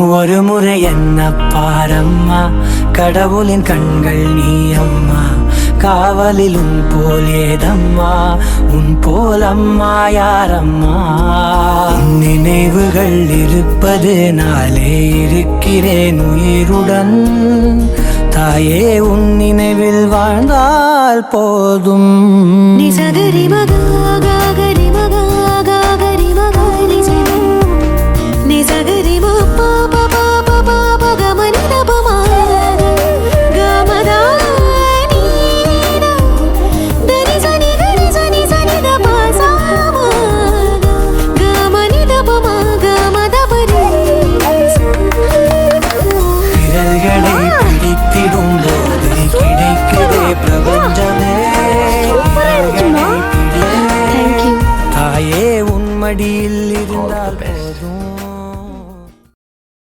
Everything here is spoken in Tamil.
ஒரு முறை என்ன பாரம்மா, கடவுளின் கண்கள் நீ அம்மா. காவலில் உன் போல் ஏதம்மா, உன் போல் அம்மா யாரம்மா. நினைவுகள் இருப்பது நாளே இருக்கிறேன் உயிருடன். தாயே உன் நினைவில் வாழ்ந்தால் போதும். நிசகரி மகா கரி மகா கரி மகா நிசகரி